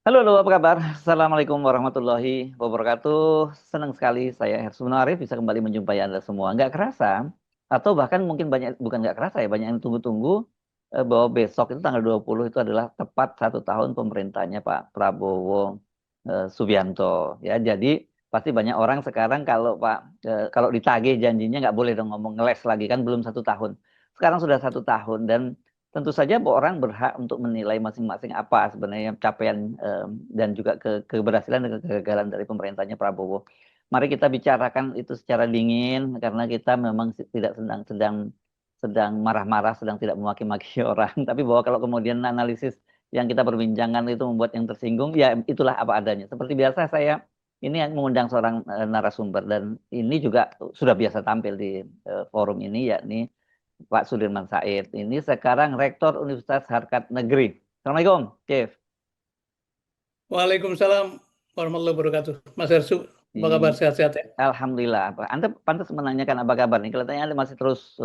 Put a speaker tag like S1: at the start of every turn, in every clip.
S1: Halo, halo, apa kabar? Assalamualaikum warahmatullahi wabarakatuh. Senang sekali saya Hersunno Arif bisa kembali menjumpai Anda semua. Nggak kerasa, atau bahkan mungkin banyak, bukan nggak kerasa ya, banyak yang tunggu-tunggu bahwa besok itu tanggal 20 itu adalah tepat 1 tahun pemerintahnya Pak Prabowo Subianto. Ya, jadi pasti banyak orang sekarang kalau ditagih janjinya nggak boleh dong ngomong ngeles lagi kan belum 1 tahun. Sekarang sudah 1 tahun dan tentu saja orang berhak untuk menilai masing-masing apa sebenarnya capaian dan juga keberhasilan dan kegagalan dari pemerintahnya Prabowo. Mari kita bicarakan itu secara dingin karena kita memang tidak sedang sedang marah-marah, sedang tidak memaki-maki orang. Tapi bahwa kalau kemudian analisis yang kita perbincangkan itu membuat yang tersinggung, ya itulah apa adanya. Seperti biasa saya ini yang mengundang seorang narasumber dan ini juga sudah biasa tampil di forum ini yakni Pak Sudirman Said. Ini sekarang Rektor Universitas Harkat Negeri. Assalamualaikum, Chief.
S2: Waalaikumsalam warahmatullahi wabarakatuh. Mas Hersu, apa kabar?
S1: Di
S2: Sehat-sehat ya?
S1: Alhamdulillah. Anda pantas menanyakan apa kabar nih? Kelihatannya Anda masih terus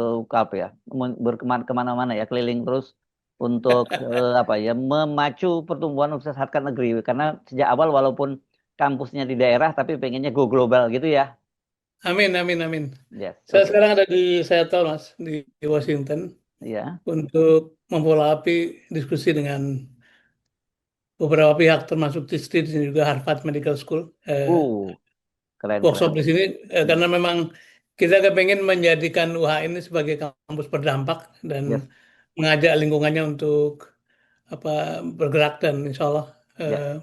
S1: ya, berkemana-mana ya, keliling terus untuk apa ya, memacu pertumbuhan Universitas Harkat Negeri. Karena sejak awal walaupun kampusnya di daerah, tapi pengennya go global gitu ya.
S2: Amin, amin, amin.
S1: Yes,
S2: Saya
S1: oke.
S2: sekarang ada di Seattle, Mas, di Washington,
S1: Ya.
S2: untuk memfollow-up diskusi dengan beberapa pihak, termasuk TISTI dan juga Harvard Medical School.
S1: Uh, Keren,
S2: Workshop
S1: keren.
S2: di sini,
S1: Hmm.
S2: karena memang kita kepengen menjadikan UH ini sebagai kampus berdampak dan
S1: Yes,
S2: mengajak lingkungannya untuk apa bergerak dan insya Allah
S1: ya.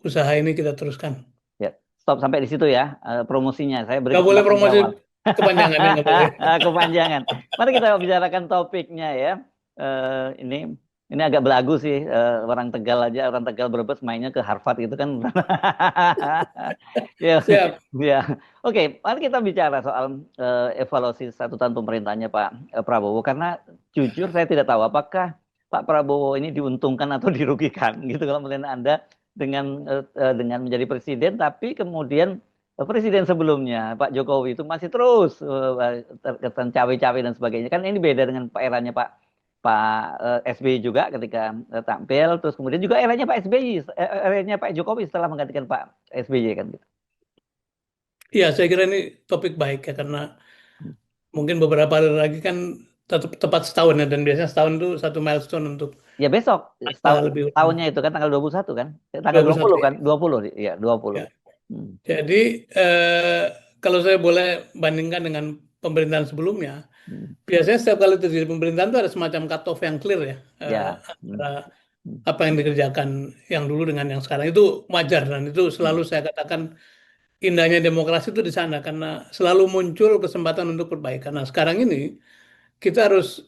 S2: usaha ini kita teruskan.
S1: Ya, stop sampai di situ ya promosinya. Saya beri
S2: Gak boleh
S1: kesempatan di
S2: promosi
S1: awal.
S2: kepanjangannya, nggak boleh.
S1: Kepanjangan. Mari kita bicarakan topiknya ya. Ini agak belagu sih orang Tegal aja, orang Tegal Brebes mainnya ke Harvard gitu kan. Ya,
S2: Siap.
S1: ya. Oke, mari kita bicara soal evaluasi 1 tahun pemerintahnya Pak Prabowo. Karena jujur saya tidak tahu apakah Pak Prabowo ini diuntungkan atau dirugikan gitu kalau melihat Anda dengan menjadi presiden, tapi kemudian presiden sebelumnya Pak Jokowi itu masih terus terkesan cawe-cawe dan sebagainya. Kan ini beda dengan eranya Pak Pak SBY juga ketika tampil, terus kemudian juga eranya Pak SBY, eranya Pak Jokowi setelah menggantikan Pak SBY kan gitu.
S2: Iya, saya kira ini topik baik ya karena mungkin beberapa hari lagi kan tepat setahun ya dan biasanya setahun itu satu milestone untuk
S1: Ya besok
S2: masa lebih lama.
S1: tahunnya itu kan tanggal 21 kan? Tanggal
S2: 21
S1: 20
S2: ya.
S1: kan? 20 ya, 20.
S2: Ya.
S1: Hmm.
S2: Jadi kalau saya boleh bandingkan dengan pemerintahan sebelumnya,
S1: Hmm.
S2: biasanya setiap kali terjadi pemerintahan itu ada semacam cut off yang clear ya
S1: Ya. Hmm.
S2: antara
S1: Hmm.
S2: apa yang dikerjakan yang dulu dengan yang sekarang itu wajar dan itu
S1: Hmm.
S2: selalu saya katakan indahnya demokrasi itu di sana karena selalu muncul kesempatan untuk perbaikan. Nah, sekarang ini kita harus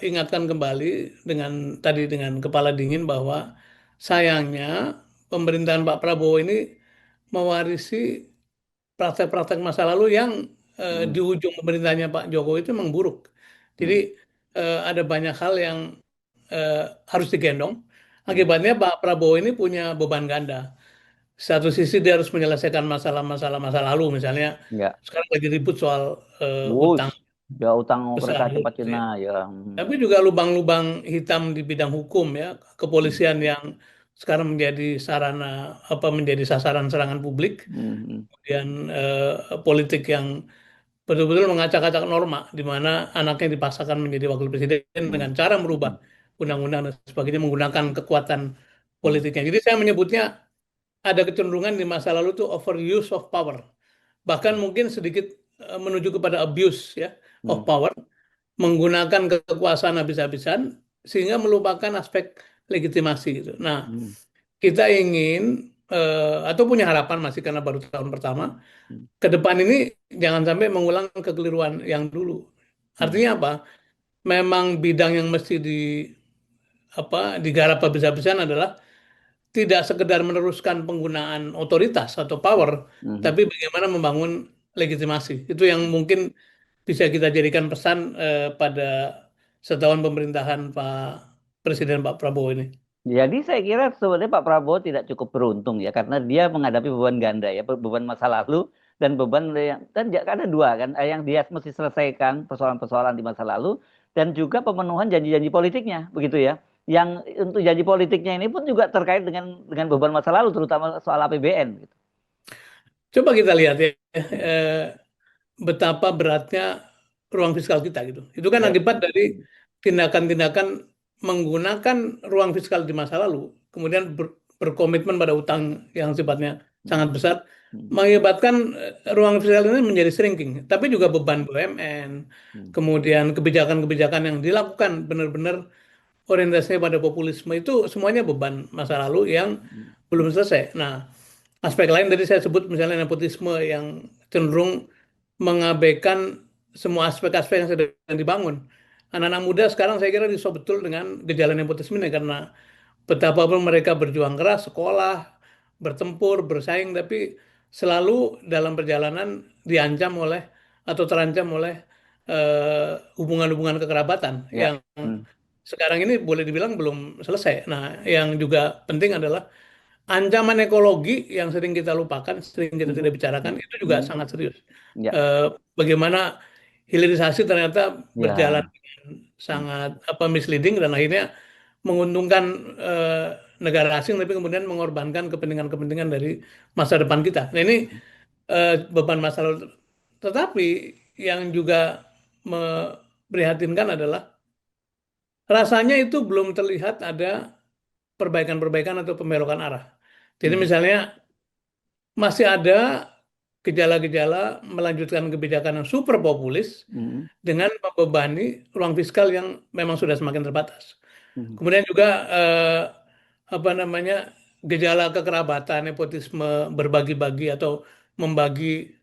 S2: ingatkan kembali dengan tadi dengan kepala dingin bahwa sayangnya pemerintahan Pak Prabowo ini mewarisi praktek-praktek masa lalu yang
S1: Hmm.
S2: di ujung pemerintahnya Pak Jokowi itu memang buruk. Jadi
S1: Hmm.
S2: ada banyak hal yang eh, harus digendong.
S1: Hmm.
S2: Akibatnya Pak Prabowo ini punya beban ganda. Satu sisi dia harus menyelesaikan masalah-masalah masa lalu, misalnya
S1: Ya.
S2: sekarang lagi ribut soal
S1: Wush,
S2: utang
S1: ya utang
S2: besar
S1: kereta cepat
S2: gitu
S1: Cina
S2: ya.
S1: ya. Hmm.
S2: Tapi juga lubang-lubang hitam di bidang hukum ya,
S1: Hmm.
S2: kepolisian yang sekarang menjadi sarana apa menjadi sasaran serangan publik,
S1: Hmm.
S2: kemudian politik yang betul-betul mengacak-acak norma di mana anaknya dipaksakan menjadi wakil presiden
S1: Hmm.
S2: dengan cara merubah
S1: Hmm.
S2: undang-undang dan sebagainya menggunakan kekuatan
S1: Hmm.
S2: politiknya. Jadi saya menyebutnya ada kecenderungan di masa lalu tuh overuse of power. Bahkan mungkin sedikit menuju kepada abuse ya of
S1: Hmm.
S2: power, menggunakan kekuasaan habis-habisan sehingga melupakan aspek legitimasi gitu. Nah,
S1: Hmm.
S2: kita ingin atau punya harapan masih karena baru tahun pertama,
S1: Hmm.
S2: ke depan ini jangan sampai mengulang kekeliruan yang dulu.
S1: Hmm.
S2: Artinya apa? Memang bidang yang mesti digarap habis-habisan adalah tidak sekedar meneruskan penggunaan otoritas atau power,
S1: Hmm.
S2: tapi bagaimana membangun legitimasi. Itu yang mungkin bisa kita jadikan pesan pada setahun pemerintahan Pak Presiden Pak Prabowo ini.
S1: Jadi saya kira sebenarnya Pak Prabowo tidak cukup beruntung ya karena dia menghadapi beban ganda ya, beban masa lalu dan beban yang kan ada dua kan yang dia mesti selesaikan persoalan-persoalan di masa lalu dan juga pemenuhan janji-janji politiknya begitu ya. yang untuk janji politiknya ini pun juga terkait dengan beban masa lalu, terutama soal APBN gitu.
S2: Coba kita lihat ya, betapa beratnya ruang fiskal kita gitu. Itu kan
S1: Ya.
S2: akibat dari tindakan-tindakan menggunakan ruang fiskal di masa lalu, kemudian berkomitmen pada utang yang sifatnya sangat
S1: Hmm.
S2: besar,
S1: Hmm.
S2: mengakibatkan ruang fiskal ini menjadi shrinking. Tapi juga
S1: Ya.
S2: beban BUMN,
S1: Hmm.
S2: kemudian kebijakan-kebijakan yang dilakukan benar-benar orientasinya pada populisme itu semuanya beban masa lalu yang
S1: Hmm.
S2: belum selesai. Nah, aspek lain tadi saya sebut misalnya nepotisme yang cenderung mengabaikan semua aspek-aspek yang sedang dibangun. Anak-anak muda sekarang saya kira risau betul dengan gejala nepotisme ini karena betapapun mereka berjuang keras, sekolah, bertempur, bersaing, tapi selalu dalam perjalanan diancam oleh atau terancam oleh hubungan-hubungan kekerabatan
S1: Ya.
S2: yang
S1: Hmm.
S2: sekarang ini boleh dibilang belum selesai. Nah, yang juga penting adalah ancaman ekologi yang sering kita lupakan, sering kita
S1: Mhm.
S2: tidak bicarakan, itu juga
S1: Mhm.
S2: sangat serius.
S1: Ya.
S2: Eh, Bagaimana hilirisasi ternyata berjalan
S1: Ya.
S2: dengan sangat apa misleading dan akhirnya menguntungkan eh, negara asing, tapi kemudian mengorbankan kepentingan-kepentingan dari masa depan kita. Nah ini beban masalah. Tetapi yang juga memprihatinkan adalah rasanya itu belum terlihat ada perbaikan-perbaikan atau pembelokan arah. Jadi
S1: Mhm.
S2: misalnya masih ada gejala-gejala melanjutkan kebijakan yang super populis
S1: Mhm.
S2: dengan membebani ruang fiskal yang memang sudah semakin terbatas.
S1: Mhm.
S2: Kemudian juga apa namanya gejala kekerabatan, nepotisme, berbagi-bagi atau membagi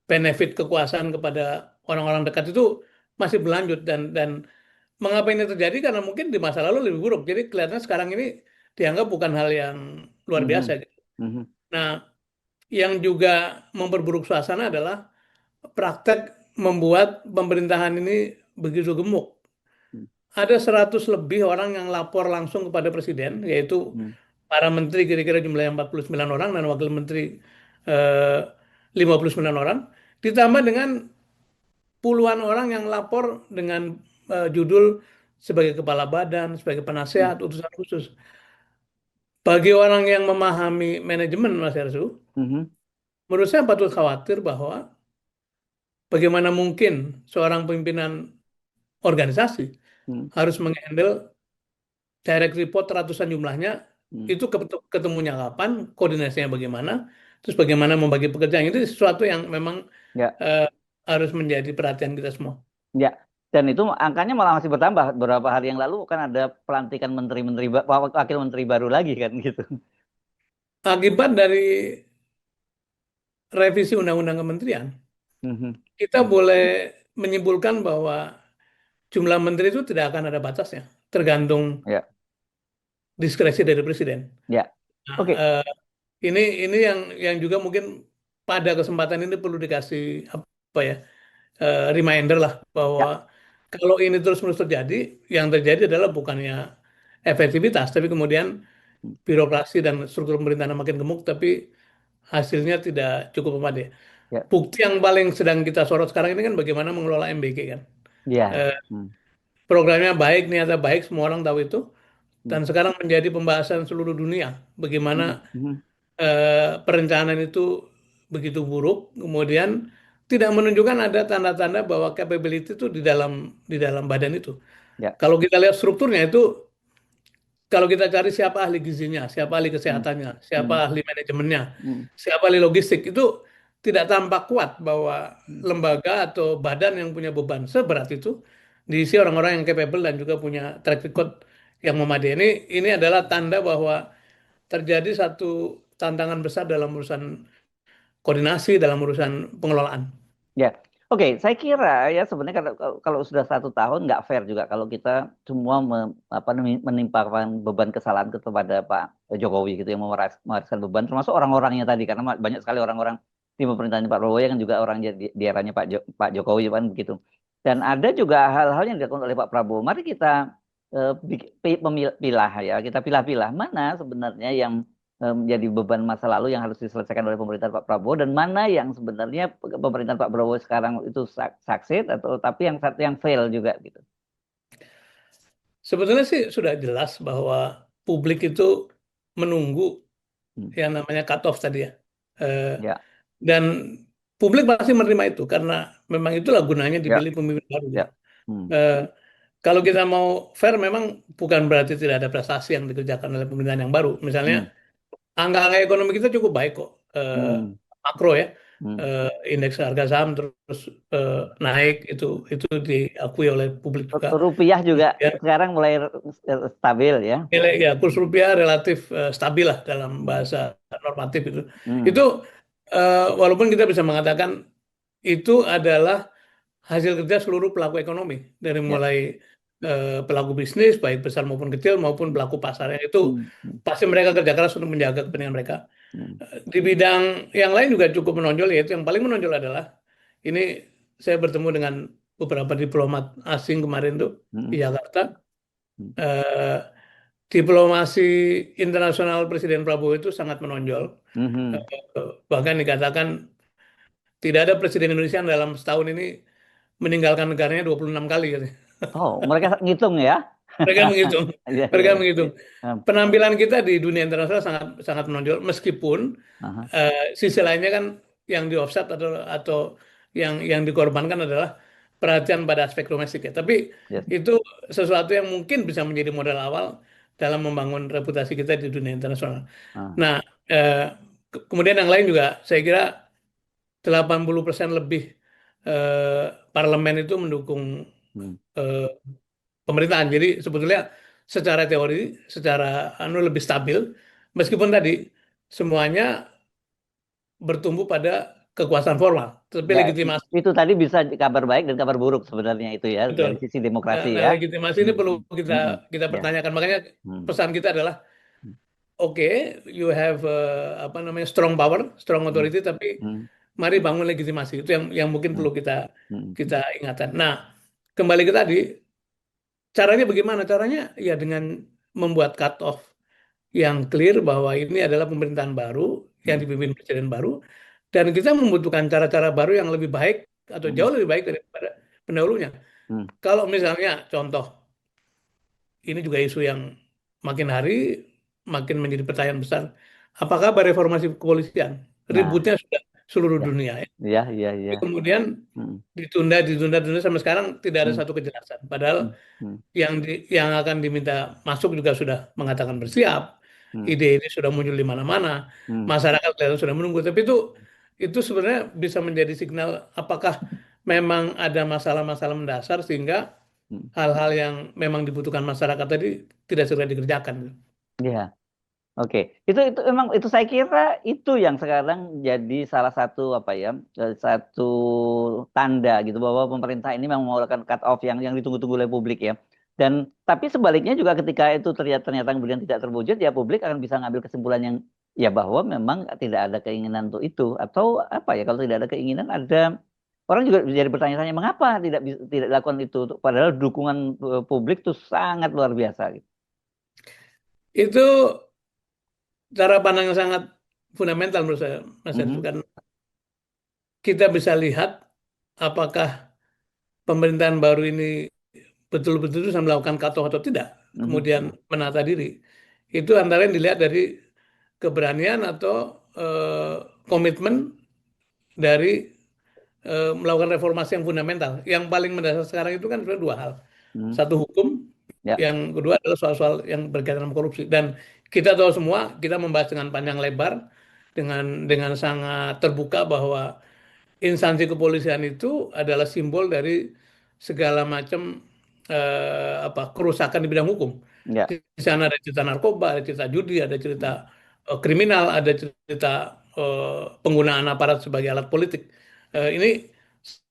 S2: benefit kekuasaan kepada orang-orang dekat itu masih berlanjut dan mengapa ini terjadi karena mungkin di masa lalu lebih buruk. Jadi kelihatannya sekarang ini dianggap bukan hal yang luar biasa
S1: Mhm.
S2: gitu.
S1: Mhm.
S2: Nah, yang juga memperburuk suasana adalah praktek membuat pemerintahan ini begitu gemuk. Ada 100 lebih orang yang lapor langsung kepada presiden, yaitu
S1: Mhm.
S2: para menteri kira-kira jumlahnya 49 orang dan wakil menteri eh, 59 orang, ditambah dengan puluhan orang yang lapor dengan judul sebagai kepala badan, sebagai
S1: Mhm.
S2: penasehat, utusan khusus. Bagi orang yang memahami manajemen, Mas Hersu,
S1: Mhm.
S2: menurut saya patut khawatir bahwa bagaimana mungkin seorang pimpinan organisasi
S1: Mhm.
S2: harus menghandle direct report ratusan jumlahnya,
S1: Mhm.
S2: itu ketemunya kapan, koordinasinya bagaimana, terus bagaimana membagi pekerjaan. Itu sesuatu yang memang
S1: Ya.
S2: eh, harus menjadi perhatian kita semua.
S1: Ya. Dan itu angkanya malah masih bertambah. Beberapa hari yang lalu kan ada pelantikan menteri-menteri, wakil menteri baru lagi kan gitu.
S2: Akibat dari revisi Undang-Undang Kementerian,
S1: Mhm.
S2: kita boleh menyimpulkan bahwa jumlah menteri itu tidak akan ada batasnya, tergantung
S1: Ya.
S2: diskresi dari presiden.
S1: Ya.
S2: Nah,
S1: Oke.
S2: ini yang juga mungkin pada kesempatan ini perlu dikasih apa ya reminder lah bahwa
S1: Ya.
S2: kalau ini terus-menerus terjadi, yang terjadi adalah bukannya efektivitas, tapi kemudian birokrasi dan struktur pemerintahan makin gemuk, tapi hasilnya tidak cukup memadai.
S1: Ya.
S2: Bukti yang paling sedang kita sorot sekarang ini kan bagaimana mengelola MBG kan.
S1: Ya.
S2: Eh,
S1: Hmm.
S2: Programnya baik, niatnya baik, semua orang tahu itu.
S1: Hmm.
S2: Dan sekarang menjadi pembahasan seluruh dunia. Bagaimana
S1: Hmm. Hmm.
S2: perencanaan itu begitu buruk, kemudian tidak menunjukkan ada tanda-tanda bahwa capability itu di dalam badan itu.
S1: Ya.
S2: Kalau kita lihat strukturnya itu, kalau kita cari siapa ahli gizinya, siapa ahli
S1: Hmm.
S2: kesehatannya, siapa
S1: Hmm.
S2: ahli manajemennya,
S1: Hmm.
S2: siapa ahli logistik, itu tidak tampak kuat bahwa
S1: Hmm.
S2: lembaga atau badan yang punya beban seberat itu diisi orang-orang yang capable dan juga punya track record yang memadai. Ini adalah tanda bahwa terjadi satu tantangan besar dalam urusan koordinasi, dalam urusan pengelolaan.
S1: Ya, oke. Saya kira ya sebenarnya kalau sudah 1 tahun nggak fair juga kalau kita semua apa namanya, menimpakan beban kesalahan kepada Pak Jokowi gitu yang mewariskan beban, termasuk orang-orangnya tadi karena banyak sekali orang-orang di pemerintahan Pak Prabowo yang juga orang di eranya Pak Jokowi kan begitu. Dan ada juga hal-hal yang dilakukan oleh Pak Prabowo. Mari kita pilah ya, kita pilah-pilah mana sebenarnya yang menjadi beban masa lalu yang harus diselesaikan oleh pemerintahan Pak Prabowo dan mana yang sebenarnya pemerintahan Pak Prabowo sekarang itu sukses atau tapi yang fail juga gitu.
S2: Sebetulnya sih sudah jelas bahwa publik itu menunggu
S1: Hmm.
S2: yang namanya cut off tadi ya. Eh,
S1: Ya,
S2: dan publik pasti menerima itu karena memang itulah gunanya
S1: ya,
S2: dipilih pemimpin baru gitu.
S1: ya. Hmm.
S2: Eh, Kalau kita mau fair memang bukan berarti tidak ada prestasi yang dikerjakan oleh pemerintahan yang baru. Misalnya
S1: Hmm.
S2: angka-angka ekonomi kita cukup baik kok.
S1: Hmm.
S2: Makro ya.
S1: Hmm.
S2: Indeks harga saham terus eh, naik itu diakui oleh publik juga.
S1: Rupiah juga
S2: Ya,
S1: sekarang mulai stabil ya.
S2: nilai ya kurs rupiah relatif stabil lah dalam
S1: Hmm.
S2: bahasa normatif itu.
S1: Hmm.
S2: Itu walaupun kita bisa mengatakan itu adalah hasil kerja seluruh pelaku ekonomi dari
S1: Ya.
S2: mulai pelaku bisnis baik besar maupun kecil maupun pelaku pasar yang itu
S1: Hmm. Hmm.
S2: pasti mereka kerja keras untuk menjaga kepentingan mereka.
S1: Hmm.
S2: Di bidang yang lain juga cukup menonjol yaitu yang paling menonjol adalah ini saya bertemu dengan beberapa diplomat asing kemarin tuh di
S1: Hmm.
S2: Jakarta.
S1: Hmm.
S2: Eh, Diplomasi internasional Presiden Prabowo itu sangat menonjol.
S1: Hmm.
S2: Bahkan dikatakan tidak ada presiden Indonesia yang dalam setahun ini meninggalkan negaranya 26 kali katanya.
S1: Oh, mereka ngitung ya?
S2: Mereka menghitung,
S1: Iya, iya,
S2: mereka
S1: iya.
S2: menghitung.
S1: Hmm.
S2: Penampilan kita di dunia internasional sangat sangat menonjol meskipun
S1: Aha.
S2: sisi lainnya kan yang di offset atau yang dikorbankan adalah perhatian pada aspek domestik ya. Tapi
S1: Yes.
S2: itu sesuatu yang mungkin bisa menjadi modal awal dalam membangun reputasi kita di dunia internasional.
S1: Ah.
S2: Nah, eh, kemudian yang lain juga saya kira 80% lebih eh, parlemen itu mendukung
S1: Hmm.
S2: eh, pemerintahan. Jadi sebetulnya secara teori, secara anu lebih stabil, meskipun tadi semuanya bertumbuh pada kekuasaan formal, tapi
S1: Ya,
S2: legitimasi
S1: itu tadi bisa kabar baik dan kabar buruk sebenarnya itu ya
S2: betul.
S1: dari sisi
S2: Nah,
S1: demokrasi
S2: nah,
S1: ya.
S2: legitimasi ini
S1: Hmm.
S2: perlu kita
S1: Hmm.
S2: kita
S1: Ya.
S2: pertanyakan. Makanya
S1: Hmm.
S2: pesan kita adalah, oke, you have apa namanya strong power, strong
S1: Hmm.
S2: authority, tapi
S1: Hmm.
S2: mari bangun legitimasi. Itu yang mungkin
S1: Hmm.
S2: perlu kita
S1: Hmm.
S2: kita ingatkan. Nah, kembali ke tadi, caranya bagaimana? Caranya ya dengan membuat cut off yang clear bahwa ini adalah pemerintahan baru yang
S1: Hmm.
S2: dipimpin presiden baru dan kita membutuhkan cara-cara baru yang lebih baik atau
S1: Hmm.
S2: jauh lebih baik daripada pendahulunya.
S1: Hmm.
S2: Kalau misalnya contoh ini juga isu yang makin hari makin menjadi pertanyaan besar. Apakah kabar reformasi kepolisian?
S1: Nah,
S2: Ributnya sudah seluruh
S1: ya,
S2: dunia ya.
S1: ya, ya, ya.
S2: Tapi kemudian
S1: Hmm.
S2: ditunda sampai sekarang tidak ada
S1: Hmm.
S2: satu kejelasan. Padahal
S1: Hmm. Hmm.
S2: yang akan diminta masuk juga sudah mengatakan bersiap.
S1: Hmm.
S2: Ide ini sudah muncul di mana-mana.
S1: Hmm.
S2: Masyarakat kelihatan sudah menunggu. Tapi itu sebenarnya bisa menjadi signal apakah memang ada masalah-masalah mendasar sehingga
S1: Hmm.
S2: hal-hal yang memang dibutuhkan masyarakat tadi tidak segera dikerjakan.
S1: Ya. Oke, itu memang itu saya kira itu yang sekarang jadi salah satu apa ya, satu tanda gitu bahwa pemerintah ini memang melakukan cut off yang ditunggu-tunggu oleh publik ya. Dan tapi sebaliknya juga ketika itu ternyata kemudian tidak terwujud ya publik akan bisa ngambil kesimpulan yang ya bahwa memang tidak ada keinginan untuk itu atau apa ya kalau tidak ada keinginan ada orang juga jadi bertanya-tanya mengapa tidak dilakukan itu padahal dukungan publik itu sangat luar biasa gitu.
S2: Itu cara pandang yang sangat fundamental menurut saya, Mas Henry.
S1: Mhm,
S2: Karena kita bisa lihat apakah pemerintahan baru ini betul-betul bisa melakukan cut-off atau tidak,
S1: mhm,
S2: kemudian menata diri. Itu antara yang dilihat dari keberanian atau komitmen dari melakukan reformasi yang fundamental. Yang paling mendasar sekarang itu kan sebenarnya dua hal.
S1: mhm.
S2: Satu hukum,
S1: Ya.
S2: yang kedua adalah soal-soal yang berkaitan dengan korupsi. Dan kita tahu semua, kita membahas dengan panjang lebar, dengan sangat terbuka bahwa instansi kepolisian itu adalah simbol dari segala macam apa kerusakan di bidang hukum.
S1: Ya.
S2: Di sana ada cerita narkoba, ada cerita judi, ada cerita kriminal, ada cerita penggunaan aparat sebagai alat politik. Ini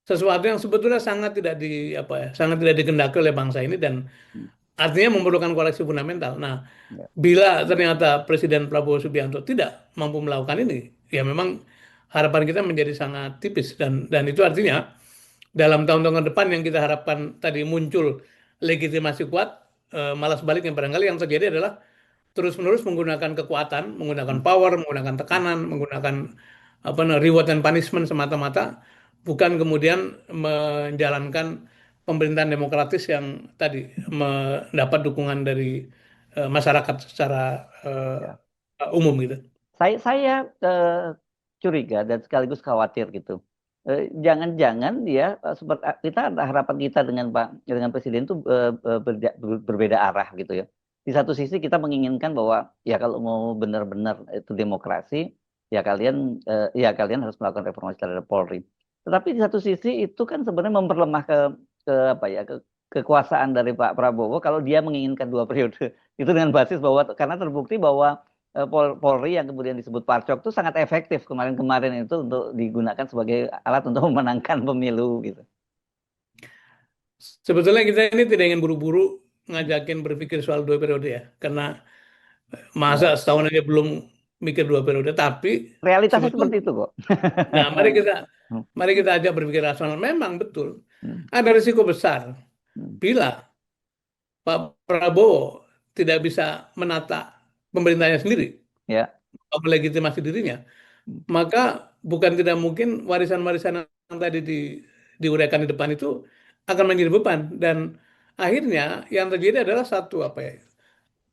S2: sesuatu yang sebetulnya sangat tidak apa ya, sangat tidak dikendaki oleh bangsa ini dan
S1: Hmm.
S2: artinya memerlukan koreksi fundamental. Nah,
S1: Ya.
S2: bila ternyata Presiden Prabowo Subianto tidak mampu melakukan ini, ya memang harapan kita menjadi sangat tipis dan itu artinya dalam tahun-tahun ke depan yang kita harapkan tadi muncul legitimasi kuat, malah sebaliknya barangkali yang terjadi adalah terus-menerus menggunakan kekuatan, menggunakan
S1: Hmm.
S2: power, menggunakan tekanan, menggunakan apa reward and punishment semata-mata, bukan kemudian menjalankan pemerintahan demokratis yang tadi mendapat dukungan dari masyarakat secara
S1: Ya.
S2: umum gitu.
S1: Saya curiga dan sekaligus khawatir gitu. Jangan-jangan dia seperti kita ada harapan kita dengan Presiden itu berbeda arah gitu ya. Di satu sisi kita menginginkan bahwa ya kalau mau benar-benar itu demokrasi, ya kalian harus melakukan reformasi terhadap Polri. Tetapi di satu sisi itu kan sebenarnya memperlemah ke apa ya kekuasaan dari Pak Prabowo kalau dia menginginkan 2 periode. Itu dengan basis bahwa karena terbukti bahwa Polri yang kemudian disebut Parcok itu sangat efektif kemarin-kemarin itu untuk digunakan sebagai alat untuk memenangkan pemilu gitu.
S2: Sebetulnya kita ini tidak ingin buru-buru ngajakin berpikir soal 2 periode ya, karena masa
S1: Ya,
S2: setahun aja belum mikir 2 periode. Tapi
S1: realitasnya seperti
S2: sebetulnya,
S1: itu kok.
S2: nah
S1: Hmm,
S2: mari kita ajak berpikir rasional. Memang betul
S1: hmm,
S2: ada risiko besar
S1: hmm.
S2: bila Pak Prabowo tidak bisa menata pemerintahnya sendiri,
S1: Ya,
S2: melegitimasi dirinya,
S1: hmm,
S2: maka bukan tidak mungkin warisan-warisan yang tadi diuraikan di depan itu akan menjadi beban, dan akhirnya yang terjadi adalah satu apa ya,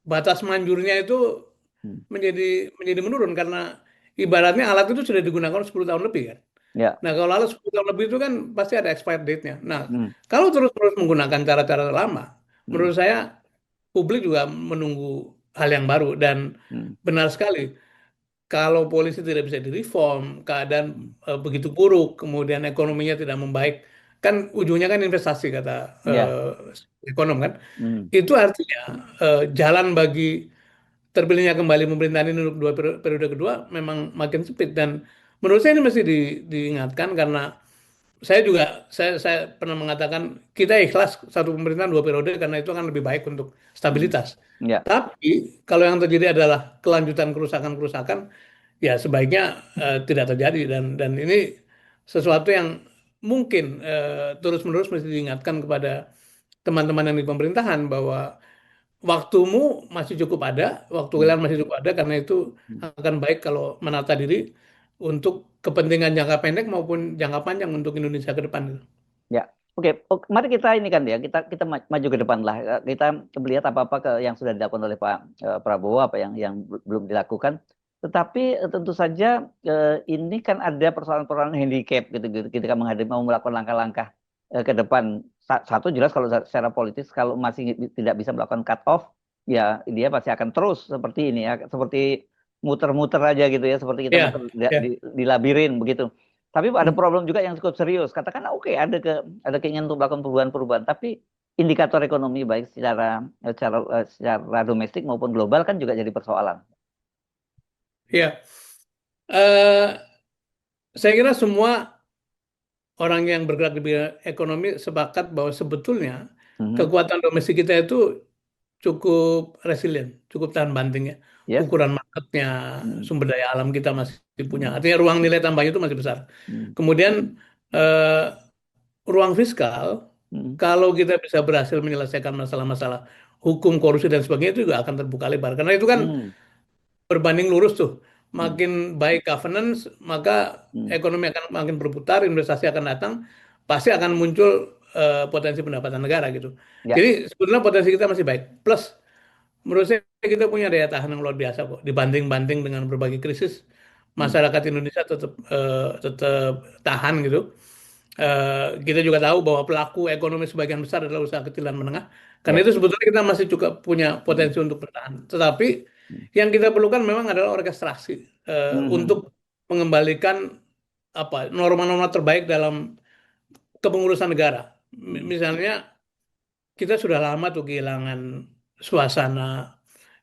S2: batas manjurnya itu
S1: hmm.
S2: menjadi menurun karena ibaratnya alat itu sudah digunakan 10 tahun lebih kan.
S1: Ya,
S2: Nah, kalau alat 10 tahun lebih itu kan pasti ada expired date-nya. Nah,
S1: hmm,
S2: kalau terus-terus menggunakan cara-cara lama,
S1: hmm,
S2: menurut saya publik juga menunggu hal yang baru, dan
S1: hmm,
S2: benar sekali kalau polisi tidak bisa direform, keadaan
S1: hmm.
S2: begitu buruk, kemudian ekonominya tidak membaik, kan ujungnya kan investasi kata
S1: Ya,
S2: ekonom kan.
S1: hmm,
S2: Itu artinya jalan bagi terpilihnya kembali pemerintahan ini untuk 2 periode kedua memang makin sempit, dan menurut saya ini mesti diingatkan karena saya pernah mengatakan kita ikhlas satu pemerintahan 2 periode karena itu akan lebih baik untuk
S1: hmm.
S2: stabilitas.
S1: Ya,
S2: Tapi kalau yang terjadi adalah kelanjutan kerusakan-kerusakan, ya sebaiknya tidak terjadi, dan ini sesuatu yang mungkin terus-menerus mesti diingatkan kepada teman-teman yang di pemerintahan bahwa waktumu masih cukup ada, waktu
S1: hmm,
S2: kalian masih cukup ada, karena itu
S1: hmm.
S2: akan baik kalau menata diri untuk kepentingan jangka pendek maupun jangka panjang untuk Indonesia ke depan.
S1: Ya, oke. Mari kita ini kan ya, kita maju ke depan lah. Kita melihat apa-apa yang sudah dilakukan oleh Pak Prabowo, apa yang belum dilakukan. Tetapi tentu saja ini kan ada persoalan-persoalan handicap gitu-gitu. Ketika menghadapi mau melakukan langkah-langkah ke depan. Satu jelas kalau secara politis kalau masih tidak bisa melakukan cut off, ya dia pasti akan terus seperti ini ya, seperti muter-muter aja gitu ya, seperti kita muter
S2: Ya, ya.
S1: di labirin begitu. Tapi ada
S2: Hmm.
S1: problem juga yang cukup serius. Katakanlah oke ada keinginan untuk melakukan perubahan-perubahan, tapi indikator ekonomi baik secara domestik maupun global kan juga jadi persoalan.
S2: Ya, Eh, saya kira semua orang yang bergerak di bidang ekonomi sepakat bahwa sebetulnya
S1: Mhm.
S2: kekuatan domestik kita itu cukup resilient, cukup tahan banting ya.
S1: Yes.
S2: Ukuran marketnya,
S1: Mhm.
S2: sumber daya alam kita masih punya.
S1: Mhm.
S2: Artinya ruang nilai tambahnya itu masih besar.
S1: Mhm.
S2: Kemudian eh, ruang fiskal,
S1: Mhm.
S2: kalau kita bisa berhasil menyelesaikan masalah-masalah hukum, korupsi dan sebagainya itu juga akan terbuka lebar. Karena itu kan
S1: Mhm.
S2: berbanding lurus tuh.
S1: Mhm.
S2: Makin baik governance, maka
S1: Mhm.
S2: ekonomi akan makin berputar, investasi akan datang, pasti akan muncul potensi pendapatan negara gitu.
S1: Ya.
S2: Jadi sebetulnya potensi kita masih baik. Plus, menurut saya kita punya daya tahan yang luar biasa kok. Dibanding-banding dengan berbagai krisis,
S1: Mhm.
S2: masyarakat Indonesia tetap tahan gitu. Kita juga tahu bahwa pelaku ekonomi sebagian besar adalah usaha kecil dan menengah. Karena
S1: Yes.
S2: itu sebetulnya kita masih juga punya
S1: Mhm.
S2: potensi untuk bertahan. Tetapi
S1: Mhm.
S2: yang kita perlukan memang adalah orkestrasi untuk
S1: Mhm.
S2: mengembalikan apa norma-norma terbaik dalam kepengurusan negara.
S1: Mhm.
S2: Misalnya kita sudah lama tuh kehilangan suasana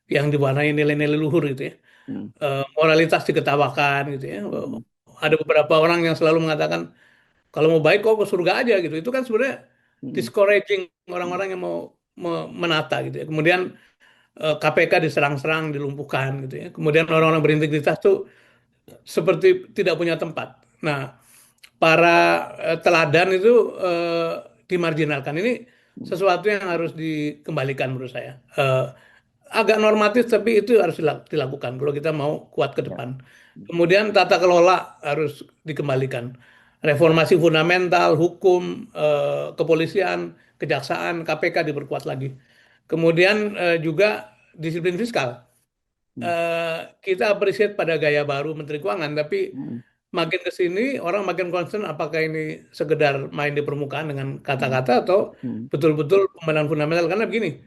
S2: yang diwarnai nilai-nilai luhur gitu ya.
S1: Mhm.
S2: Moralitas diketawakan gitu ya.
S1: Mhm.
S2: Ada beberapa orang yang selalu mengatakan kalau mau baik kok ke surga aja gitu. Itu kan sebenarnya
S1: Mhm.
S2: discouraging
S1: Mhm.
S2: orang-orang yang mau menata gitu ya. Kemudian KPK diserang-serang, dilumpuhkan gitu ya. Kemudian orang-orang berintegritas tuh seperti tidak punya tempat. Nah, para teladan itu dimarginalkan. Ini
S1: Mhm.
S2: sesuatu yang harus dikembalikan menurut saya. Agak normatif tapi itu harus dilakukan kalau kita mau kuat ke
S1: Ya.
S2: depan. Kemudian tata kelola harus dikembalikan. reformasi fundamental, hukum, kepolisian, kejaksaan, KPK diperkuat lagi. Kemudian juga disiplin fiskal.
S1: Hmm.
S2: Kita appreciate pada gaya baru Menteri Keuangan, tapi
S1: Hmm.
S2: makin ke sini orang makin concern apakah ini sekedar main di permukaan dengan
S1: Hmm.
S2: kata-kata atau
S1: Hmm.
S2: betul-betul pembenahan fundamental. Karena begini,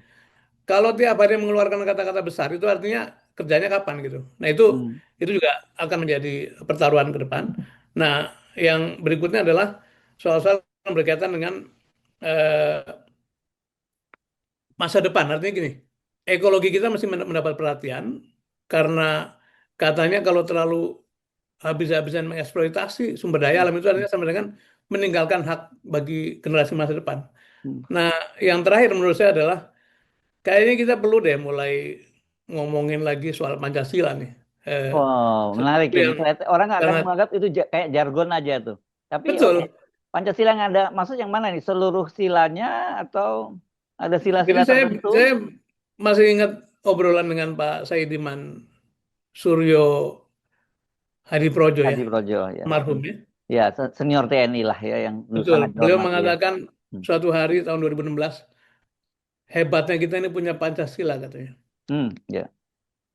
S2: kalau tiap hari mengeluarkan kata-kata besar itu artinya kerjanya kapan gitu. Nah
S1: Hmm.
S2: itu juga akan menjadi pertaruhan ke depan. Nah yang berikutnya adalah soal-soal yang berkaitan dengan eh, masa depan. Artinya gini, ekologi kita mesti mendapat perhatian karena katanya kalau terlalu habis-habisan mengeksploitasi sumber daya alam itu artinya sama dengan meninggalkan hak bagi generasi masa depan.
S1: Hmm.
S2: Nah, yang terakhir menurut saya adalah kayaknya kita perlu deh mulai ngomongin lagi soal Pancasila nih. Eh,
S1: Wow, menarik
S2: Sesuatu
S1: ini.
S2: yang
S1: Orang akan
S2: sangat
S1: menganggap itu kayak jargon aja tuh. Tapi oke,
S2: betul.
S1: Pancasila yang ada, maksud yang mana nih? Seluruh silanya atau ada
S2: Jadi
S1: sila-sila tertentu?
S2: saya masih ingat obrolan dengan Pak Saidiman Suryo Hadi Projo ya,
S1: Hadi Projo ya.
S2: almarhum
S1: Hmm.
S2: ya.
S1: Ya, senior TNI lah ya yang dulu
S2: Betul.
S1: sangat
S2: Beliau
S1: dihormati ya.
S2: mengatakan
S1: Hmm.
S2: suatu hari tahun 2016, hebatnya kita ini punya Pancasila katanya.
S1: Hmm, ya.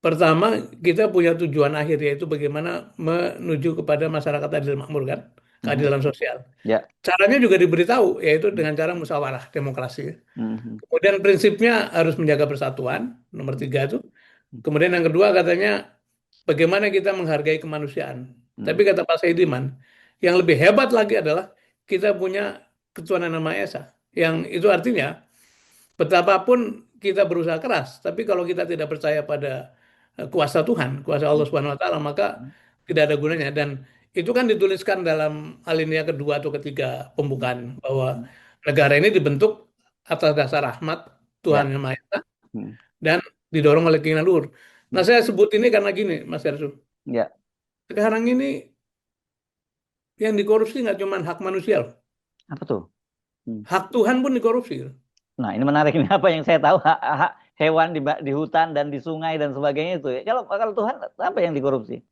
S2: Pertama, kita punya tujuan akhir yaitu bagaimana menuju kepada masyarakat adil makmur kan,
S1: Mhm.
S2: keadilan sosial.
S1: Ya.
S2: Caranya juga diberitahu yaitu
S1: Hmm.
S2: dengan cara musyawarah demokrasi.
S1: Mhm.
S2: Kemudian prinsipnya harus menjaga persatuan, nomor tiga itu. Kemudian yang kedua katanya bagaimana kita menghargai kemanusiaan.
S1: Hmm.
S2: Tapi kata Pak Saidiman, yang lebih hebat lagi adalah kita punya ketuhanan yang Maha Esa. Yang itu artinya betapapun kita berusaha keras, tapi kalau kita tidak percaya pada kuasa Tuhan, kuasa Allah Subhanahu wa taala, maka tidak ada gunanya. Dan itu kan dituliskan dalam alinea kedua atau ketiga pembukaan bahwa
S1: Hmm.
S2: negara ini dibentuk atas dasar rahmat Tuhan
S1: Ya.
S2: yang Maha Esa
S1: Hmm.
S2: dan didorong oleh keinginan luhur. Nah,
S1: Hmm.
S2: saya sebut ini karena gini, Mas Ersul.
S1: Ya.
S2: Sekarang ini yang dikorupsi nggak cuma hak manusia loh.
S1: Apa tuh? Hmm.
S2: Hak Tuhan pun dikorupsi.
S1: Nah, ini menarik ini apa yang saya tahu hak hewan di hutan dan di sungai dan sebagainya itu ya. Kalau kalau Tuhan apa yang dikorupsi?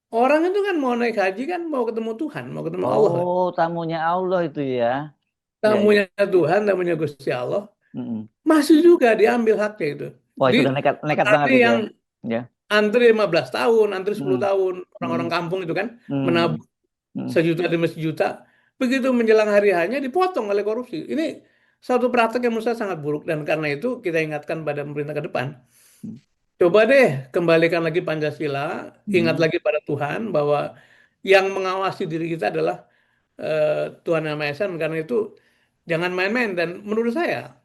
S2: Orang itu kan mau naik haji kan mau ketemu Tuhan, mau ketemu Allah kan.
S1: Oh, tamunya Allah itu ya. Ya, ya.
S2: Tamunya Tuhan, tamunya Gusti Allah,
S1: Mm-mm.
S2: masih juga diambil haknya itu.
S1: Wah,
S2: Di
S1: itu udah nekat nekat banget
S2: petani
S1: itu
S2: yang
S1: ya. Ya.
S2: antri 15 tahun, antri 10
S1: Mm-mm.
S2: tahun, orang-orang
S1: Mm-mm.
S2: kampung itu kan
S1: Mm-mm.
S2: menabung
S1: Mm-mm.
S2: sejuta demi sejuta, begitu menjelang hari hanya dipotong oleh korupsi. Ini satu praktek yang menurut saya sangat buruk dan karena itu kita ingatkan pada pemerintah ke depan. Coba deh kembalikan lagi Pancasila, ingat
S1: Mm-mm.
S2: lagi pada Tuhan bahwa yang mengawasi diri kita adalah eh, Tuhan Yang Maha Esa, dan karena itu jangan main-main dan menurut saya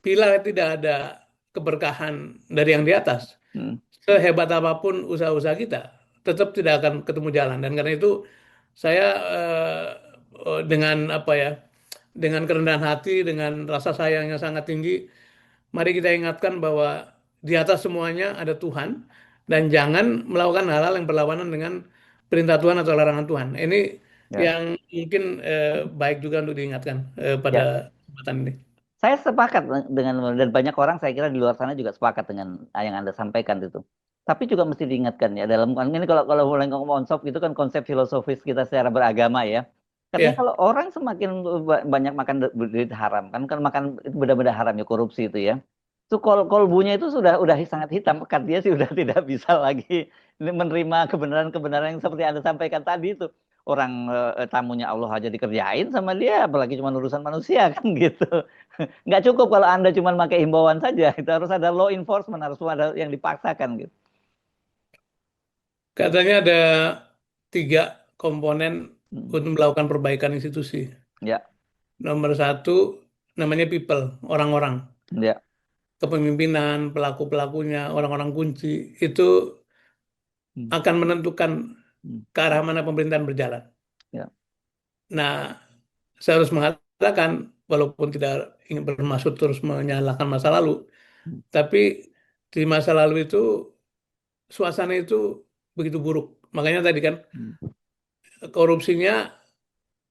S2: bila tidak ada keberkahan dari yang di atas,
S1: Mm-mm.
S2: sehebat apapun usaha-usaha kita tetap tidak akan ketemu jalan dan karena itu saya dengan apa ya, dengan kerendahan hati, dengan rasa sayang yang sangat tinggi, mari kita ingatkan bahwa di atas semuanya ada Tuhan dan jangan melakukan hal-hal yang berlawanan dengan perintah Tuhan atau larangan Tuhan. Ini
S1: Ya.
S2: yang mungkin baik juga untuk diingatkan pada
S1: Ya.
S2: kesempatan ini.
S1: Saya sepakat dengan dan banyak orang saya kira di luar sana juga sepakat dengan yang Anda sampaikan itu. Tapi juga mesti diingatkan ya dalam ini kalau mulai ngomong konsep itu kan konsep filosofis kita secara beragama ya. Katanya
S2: Ya,
S1: kalau orang semakin banyak makan duit haram kan makan itu benda-benda haram ya korupsi itu ya. Itu kolbunya itu sudah sangat hitam pekat dia sih udah tidak bisa lagi menerima kebenaran-kebenaran yang seperti Anda sampaikan tadi itu. Orang tamunya Allah aja dikerjain sama dia apalagi cuma urusan manusia kan gitu. Nggak cukup kalau Anda cuma pakai himbauan saja. Itu harus ada law enforcement, harus ada yang dipaksakan gitu.
S2: katanya ada tiga komponen
S1: Hmm.
S2: untuk melakukan perbaikan institusi.
S1: Ya,
S2: Nomor satu namanya people, orang-orang,
S1: ya.
S2: kepemimpinan, pelaku-pelakunya, orang-orang kunci itu
S1: Hmm.
S2: akan menentukan
S1: Hmm.
S2: ke arah mana pemerintahan berjalan.
S1: Ya.
S2: Nah, saya harus mengatakan, walaupun tidak ingin bermaksud terus menyalahkan masa lalu,
S1: Hmm.
S2: tapi di masa lalu itu suasana itu begitu buruk. Makanya tadi kan
S1: Hmm.
S2: korupsinya,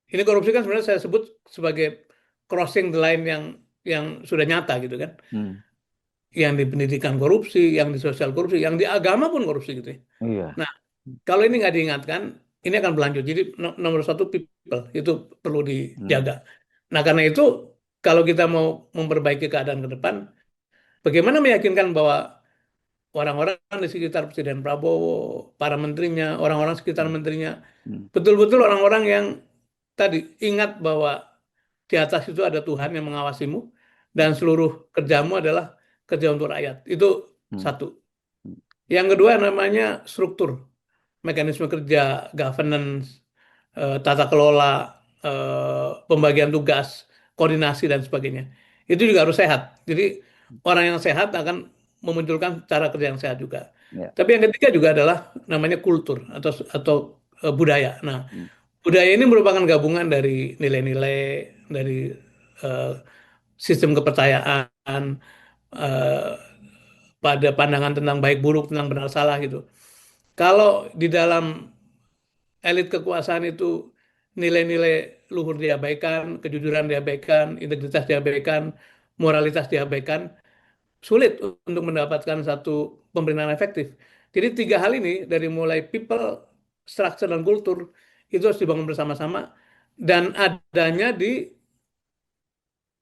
S2: ini korupsi kan sebenarnya saya sebut sebagai crossing the line yang sudah nyata gitu kan.
S1: Hmm.
S2: Yang di pendidikan korupsi, yang di sosial korupsi, yang di agama pun korupsi gitu ya.
S1: Iya.
S2: Nah, kalau ini nggak diingatkan, ini akan berlanjut. Jadi nomor satu people itu perlu
S1: Hmm.
S2: dijaga. Nah karena itu kalau kita mau memperbaiki keadaan ke depan, bagaimana meyakinkan bahwa orang-orang di sekitar Presiden Prabowo, para menterinya, orang-orang sekitar
S1: Hmm.
S2: menterinya,
S1: Hmm.
S2: betul-betul orang-orang yang tadi ingat bahwa di atas itu ada Tuhan yang mengawasimu dan seluruh kerjamu adalah kerja untuk rakyat. Itu
S1: Hmm.
S2: satu. Yang kedua namanya struktur, mekanisme kerja, governance, tata kelola, pembagian tugas, koordinasi dan sebagainya. Itu juga harus sehat. Jadi orang yang sehat akan memunculkan cara kerja yang sehat juga.
S1: Ya.
S2: Tapi yang ketiga juga adalah namanya kultur atau budaya. Nah,
S1: Hmm.
S2: budaya ini merupakan gabungan dari nilai-nilai, dari eh, sistem kepercayaan, eh, pada pandangan tentang baik buruk, tentang benar salah gitu. Kalau di dalam elit kekuasaan itu nilai-nilai luhur diabaikan, kejujuran diabaikan, integritas diabaikan, moralitas diabaikan, sulit untuk mendapatkan satu pemerintahan efektif. Jadi tiga hal ini dari mulai people, structure, dan kultur itu harus dibangun bersama-sama dan adanya di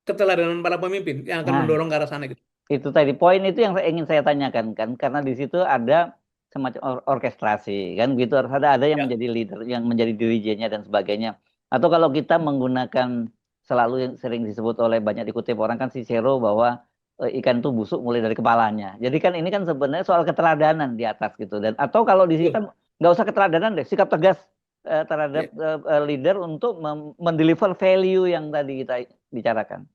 S2: keteladanan para pemimpin yang akan
S1: Nah,
S2: mendorong ke arah sana gitu.
S1: itu tadi poin itu yang ingin saya tanyakan kan, karena di situ ada semacam orkestrasi kan, gitu harus ada yang
S2: Ya,
S1: menjadi leader, yang menjadi dirijennya dan sebagainya. Atau kalau kita menggunakan selalu yang sering disebut oleh banyak dikutip orang kan Cicero bahwa ikan itu busuk mulai dari kepalanya. Jadi kan ini kan sebenarnya soal keteladanan di atas gitu, dan atau kalau di sini kan
S2: betul.
S1: nggak usah keteladanan deh, sikap tegas terhadap
S2: Ya,
S1: leader untuk mendeliver value yang tadi kita bicarakan.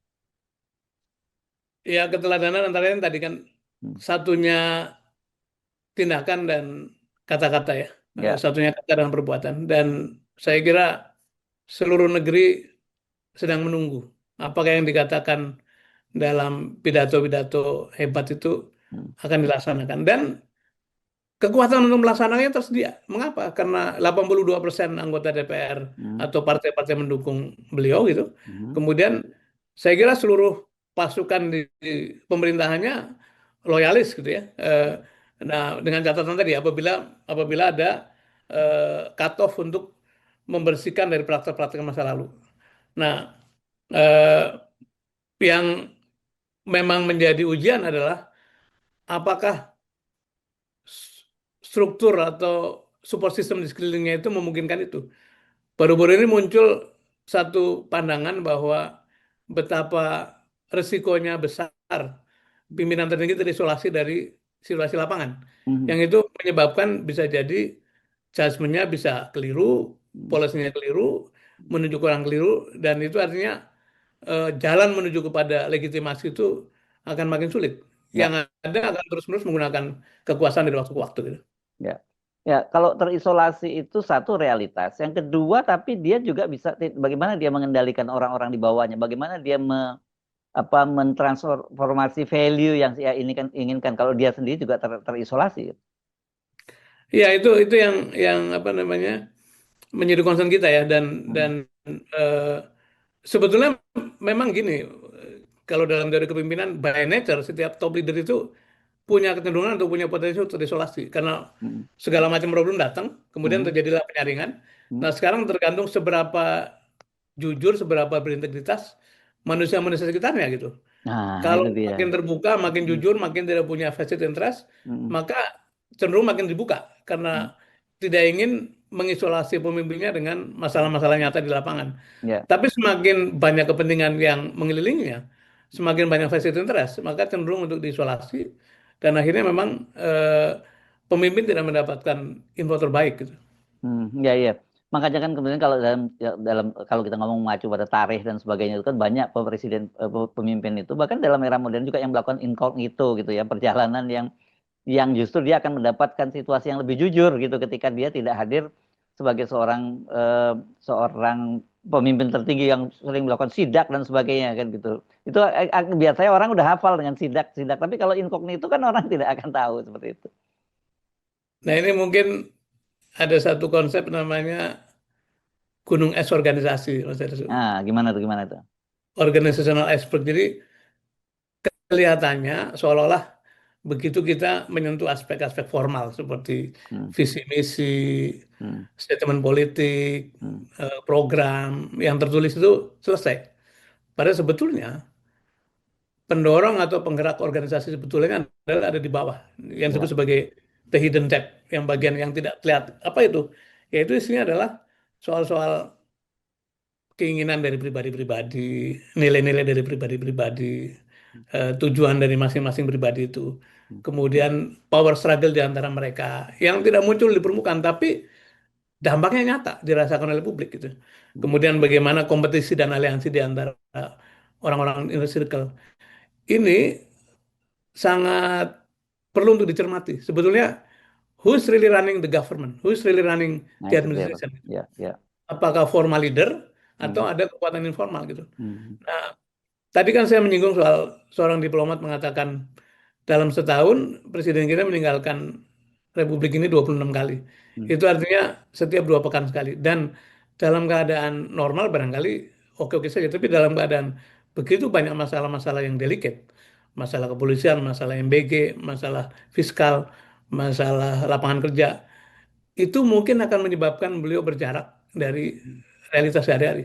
S2: ya keteladanan antara lain tadi kan
S1: Hmm.
S2: satunya tindakan dan kata-kata ya.
S1: Ya.
S2: Satunya kata dan perbuatan. Dan saya kira seluruh negeri sedang menunggu apakah yang dikatakan dalam pidato-pidato hebat itu
S1: Hmm.
S2: akan dilaksanakan. Dan kekuatan untuk melaksanakannya tersedia. Mengapa? Karena 82% anggota DPR
S1: Hmm.
S2: atau partai-partai mendukung beliau gitu.
S1: Hmm.
S2: Kemudian saya kira seluruh pasukan di pemerintahannya loyalis gitu ya. Nah, dengan catatan tadi apabila apabila ada cut off untuk membersihkan dari praktek-praktek masa lalu. Nah, eh, yang memang menjadi ujian adalah apakah struktur atau support system di sekelilingnya itu memungkinkan itu. Baru-baru ini muncul satu pandangan bahwa betapa resikonya besar pimpinan tertinggi terisolasi dari situasi lapangan.
S1: Hmm.
S2: Yang itu menyebabkan bisa jadi judgement-nya bisa keliru,
S1: Hmm.
S2: polisinya keliru, menuju ke orang keliru, dan itu artinya jalan menuju kepada legitimasi itu akan makin sulit. Yang
S1: Ya,
S2: ada akan terus-menerus menggunakan kekuasaan dari waktu ke waktu gitu.
S1: ya. Ya, kalau terisolasi itu satu realitas. Yang kedua, tapi dia juga bisa bagaimana dia mengendalikan orang-orang di bawahnya, bagaimana dia mentransformasi value yang dia ini kan inginkan kalau dia sendiri juga terisolasi.
S2: Ya itu yang apa namanya menjadi concern kita ya dan
S1: Hmm.
S2: eh, sebetulnya memang gini kalau dalam teori kepemimpinan by nature setiap top leader itu punya kecenderungan untuk punya potensi untuk isolasi karena
S1: Hmm.
S2: segala macam problem datang kemudian
S1: Hmm.
S2: terjadilah penyaringan.
S1: Hmm.
S2: Nah sekarang tergantung seberapa jujur seberapa berintegritas manusia-manusia sekitarnya gitu.
S1: Nah,
S2: Kalau
S1: itu dia.
S2: makin terbuka, makin
S1: Hmm.
S2: jujur, makin tidak punya vested interest,
S1: Hmm.
S2: maka cenderung makin dibuka karena
S1: Hmm.
S2: tidak ingin mengisolasi pemimpinnya dengan masalah-masalah nyata di lapangan.
S1: Ya.
S2: Tapi semakin banyak kepentingan yang mengelilinginya, semakin banyak vested interest, maka cenderung untuk diisolasi dan akhirnya memang pemimpin tidak mendapatkan info terbaik gitu.
S1: Ya, ya. Makanya kan kemudian kalau dalam kalau kita ngomong mengacu pada tarikh dan sebagainya itu kan banyak presiden pemimpin itu bahkan dalam era modern juga yang melakukan incognito gitu ya, perjalanan yang justru dia akan mendapatkan situasi yang lebih jujur gitu ketika dia tidak hadir sebagai seorang pemimpin tertinggi yang sering melakukan sidak dan sebagainya kan gitu. Itu biasanya orang udah hafal dengan sidak-sidak, tapi kalau incognito kan orang tidak akan tahu seperti itu.
S2: Nah ini mungkin ada satu konsep namanya gunung es organisasi, Mas Ersu.
S1: Nah, gimana tuh?
S2: Organizational iceberg. Jadi kelihatannya seolah-olah begitu kita menyentuh aspek-aspek formal seperti
S1: hmm,
S2: visi misi,
S1: hmm,
S2: statement politik,
S1: hmm,
S2: program yang tertulis itu selesai. Padahal sebetulnya pendorong atau penggerak organisasi sebetulnya kan adalah ada di bawah yang disebut
S1: ya,
S2: sebagai the hidden debt, yang
S1: hmm,
S2: bagian yang tidak terlihat. Apa itu? Yaitu isinya adalah soal-soal keinginan dari pribadi-pribadi, nilai-nilai dari pribadi-pribadi, tujuan dari masing-masing pribadi itu.
S1: hmm,
S2: Kemudian power struggle di antara mereka yang tidak muncul di permukaan, tapi dampaknya nyata dirasakan oleh publik gitu.
S1: hmm,
S2: Kemudian bagaimana kompetisi dan aliansi di antara orang-orang inner circle. Ini sangat perlu untuk dicermati. Sebetulnya, who's really running the government? Who's really running
S1: nah
S2: the
S1: itu dia tuh.
S2: administration?
S1: Ya, ya,
S2: Apakah formal leader atau
S1: hmm,
S2: ada kekuatan informal gitu?
S1: hmm,
S2: Nah, tadi kan saya menyinggung soal seorang diplomat mengatakan dalam setahun Presiden kita meninggalkan Republik ini 26 kali.
S1: hmm,
S2: Itu artinya setiap 2 pekan sekali. Dan dalam keadaan normal barangkali oke-oke saja. Tapi dalam keadaan begitu banyak masalah-masalah yang delicate, masalah kepolisian, masalah MBG, masalah fiskal, masalah lapangan kerja, itu mungkin akan menyebabkan beliau berjarak dari
S1: hmm,
S2: realitas sehari-hari.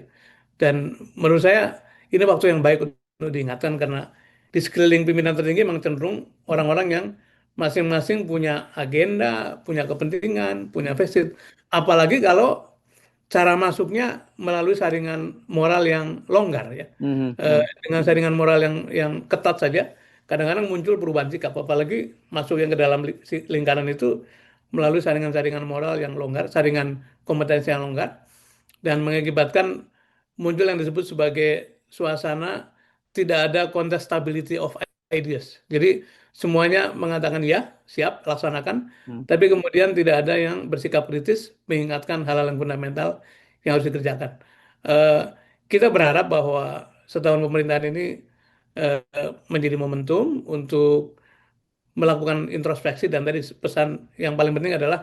S2: Dan menurut saya ini waktu yang baik untuk diingatkan karena di sekeliling pimpinan tertinggi memang cenderung
S1: hmm,
S2: orang-orang yang masing-masing punya agenda, punya kepentingan, punya
S1: hmm,
S2: vision. Apalagi kalau cara masuknya melalui saringan moral yang longgar ya.
S1: hmm, hmm,
S2: Dengan saringan moral yang ketat saja, kadang-kadang muncul perubahan sikap. Apalagi masuk yang ke dalam lingkaran itu melalui saringan-saringan moral yang longgar, saringan kompetensi yang longgar, dan mengakibatkan muncul yang disebut sebagai suasana tidak ada contestability of ideas. Jadi semuanya mengatakan ya, siap, laksanakan,
S1: hmm,
S2: tapi kemudian tidak ada yang bersikap kritis mengingatkan hal-hal yang fundamental yang harus dikerjakan. Eh, kita berharap bahwa setahun pemerintahan ini eh, menjadi momentum untuk melakukan introspeksi dan tadi pesan yang paling penting adalah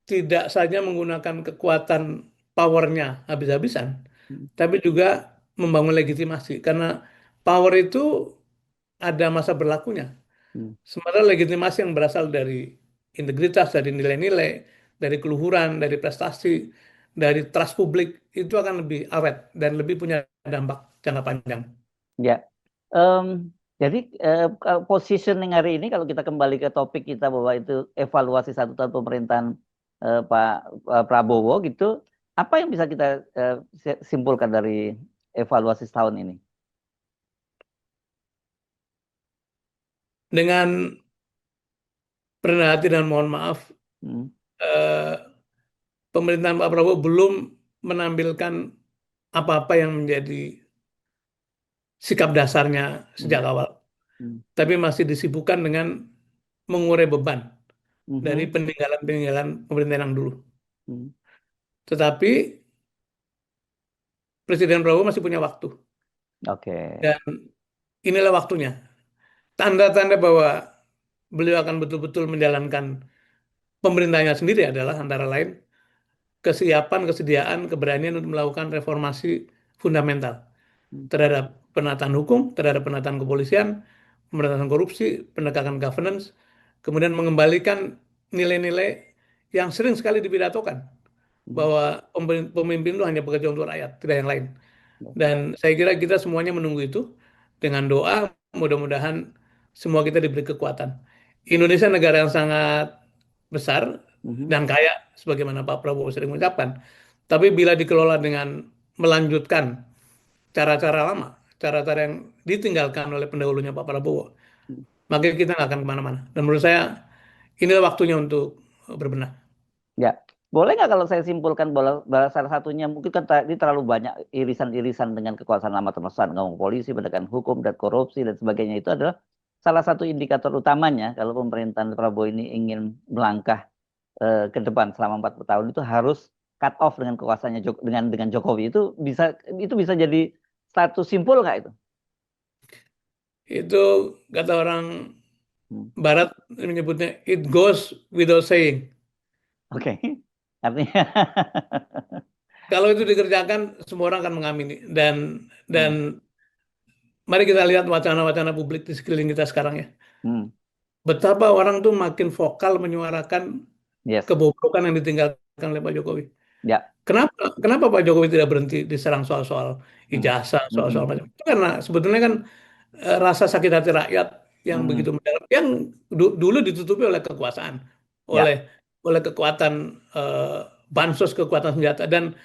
S2: tidak saja menggunakan kekuatan powernya habis-habisan,
S1: hmm,
S2: tapi juga membangun legitimasi. Karena power itu ada masa berlakunya.
S1: hmm.
S2: Sementara legitimasi yang berasal dari integritas, dari nilai-nilai, dari keluhuran, dari prestasi, dari trust publik, itu akan lebih awet dan lebih punya dampak jangka panjang.
S1: Ya. Em, jadi positioning hari ini kalau kita kembali ke topik kita bahwa itu evaluasi 1 tahun pemerintahan Pak Prabowo gitu, apa yang bisa kita simpulkan dari evaluasi setahun ini?
S2: Dengan rendah hati dan mohon maaf,
S1: Hmm,
S2: eh, pemerintahan Pak Prabowo belum menampilkan apa-apa yang menjadi sikap dasarnya
S1: hmm,
S2: sejak awal,
S1: hmm,
S2: tapi masih disibukkan dengan mengurai beban dari
S1: mhm,
S2: peninggalan-peninggalan pemerintahan yang dulu.
S1: hmm.
S2: Tetapi Presiden Prabowo masih punya waktu
S1: Oke.
S2: dan inilah waktunya. Tanda-tanda bahwa beliau akan betul-betul menjalankan pemerintahnya sendiri adalah antara lain kesiapan, kesediaan, keberanian untuk melakukan reformasi fundamental
S1: Hmm,
S2: terhadap penataan hukum, terhadap penataan kepolisian, pemberantasan korupsi, penegakan governance, kemudian mengembalikan nilai-nilai yang sering sekali dipidatokan
S1: hmm,
S2: bahwa pemimpin itu hanya bekerja untuk rakyat, tidak yang lain.
S1: ya,
S2: Dan saya kira kita semuanya menunggu itu dengan doa, mudah-mudahan semua kita diberi kekuatan. Indonesia negara yang sangat besar
S1: mhm,
S2: dan kaya, sebagaimana Pak Prabowo sering mengucapkan. Tapi bila dikelola dengan melanjutkan cara-cara lama, cara-cara yang ditinggalkan oleh pendahulunya Pak Prabowo,
S1: hmm.
S2: maka kita nggak akan kemana-mana. Dan menurut saya inilah waktunya untuk berbenah.
S1: Ya, boleh nggak kalau saya simpulkan bahwa salah satunya mungkin kan tadi terlalu banyak irisan-irisan dengan kekuasaan lama termasuk ngomong polisi, penegakan hukum dan korupsi dan sebagainya itu adalah salah satu indikator utamanya kalau pemerintahan Prabowo ini ingin melangkah ke depan selama 40 tahun itu harus cut off dengan kekuasaannya dengan Jokowi itu bisa jadi status simpul nggak itu?
S2: Itu kata orang
S1: Hmm,
S2: Barat menyebutnya it goes without saying.
S1: Oke, Artinya,
S2: Kalau itu dikerjakan, semua orang akan mengamini. Dan
S1: hmm,
S2: dan mari kita lihat wacana-wacana publik di sekeliling kita sekarang ya.
S1: Hmm.
S2: Betapa orang tuh makin vokal menyuarakan
S1: Yes.
S2: kebobrokan yang ditinggalkan oleh Pak Jokowi.
S1: Ya.
S2: Kenapa kenapa Pak Jokowi tidak berhenti diserang soal-soal
S1: Hmm.
S2: ijazah, soal-soal
S1: Mm-mm.
S2: macam itu? Karena sebetulnya kan rasa sakit hati rakyat yang begitu
S1: Mm-mm.
S2: mendalam, yang dulu ditutupi oleh kekuasaan, oleh
S1: Ya.
S2: kekuatan bansos, kekuatan senjata, dan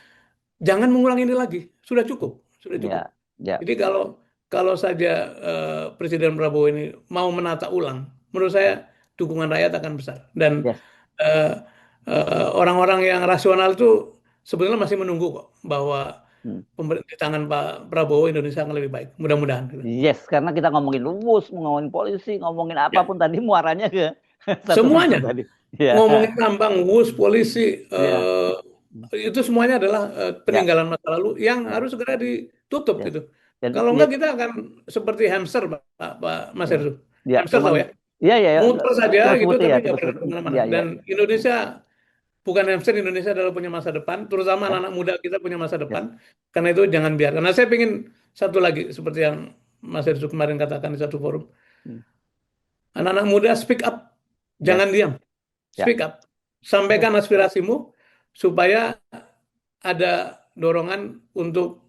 S2: jangan mengulang ini lagi. Sudah cukup, sudah cukup.
S1: Ya. Ya.
S2: Jadi kalau kalau saja Presiden Prabowo ini mau menata ulang, menurut saya dukungan rakyat akan besar. Dan
S1: Yes.
S2: eh, orang-orang yang rasional itu sebetulnya masih menunggu kok bahwa
S1: Hmm.
S2: di tangan Pak Prabowo Indonesia akan lebih baik. Mudah-mudahan, gitu.
S1: Yes, karena kita ngomongin luwus, ngomongin polisi, ngomongin
S2: Ya,
S1: apapun tadi muaranya ke satu
S2: semuanya
S1: figur tadi. Ya.
S2: ngomongin tambang, WUS, polisi,
S1: Ya.
S2: itu semuanya adalah
S1: Ya.
S2: peninggalan masa lalu yang
S1: Ya.
S2: harus segera ditutup
S1: Yes.
S2: gitu.
S1: Dan
S2: Kalau
S1: ya,
S2: enggak kita akan seperti hamster, Pak Mas
S1: ya,
S2: Herzog.
S1: ya,
S2: Hamster
S1: cuman
S2: tahu ya?
S1: ya, ya, ya,
S2: Muter saja
S1: tikus
S2: gitu
S1: putih
S2: tapi
S1: ya,
S2: nggak
S1: tikus
S2: pernah
S1: putih.
S2: kemana-mana.
S1: Ya, ya,
S2: Dan Indonesia bukan hamster, Indonesia adalah punya masa depan, terutama
S1: ya,
S2: anak-anak muda kita punya masa depan.
S1: yes.
S2: Karena itu jangan biarkan. Nah, saya ingin satu lagi seperti yang Mas Herzog kemarin katakan di satu forum.
S1: Hmm.
S2: Anak-anak muda speak up, jangan
S1: Yes.
S2: diam.
S1: Ya.
S2: Speak up.
S1: Oke.
S2: Sampaikan aspirasimu supaya ada dorongan untuk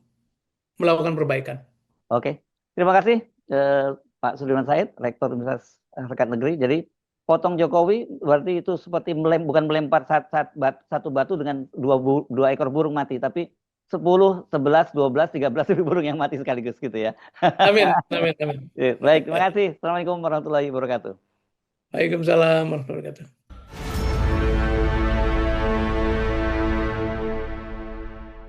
S2: melakukan perbaikan.
S1: Oke. Terima kasih eh, Pak Sudirman Said, Rektor Universitas Serikat Negeri. Jadi potong Jokowi berarti itu seperti bukan melempar satu batu dengan dua ekor burung mati, tapi 10, 11, 12, 13 ribu burung yang mati sekaligus gitu ya.
S2: Amin, amin, amin.
S1: Baik, terima kasih. Assalamualaikum warahmatullahi wabarakatuh.
S2: Waalaikumsalam warahmatullahi wabarakatuh.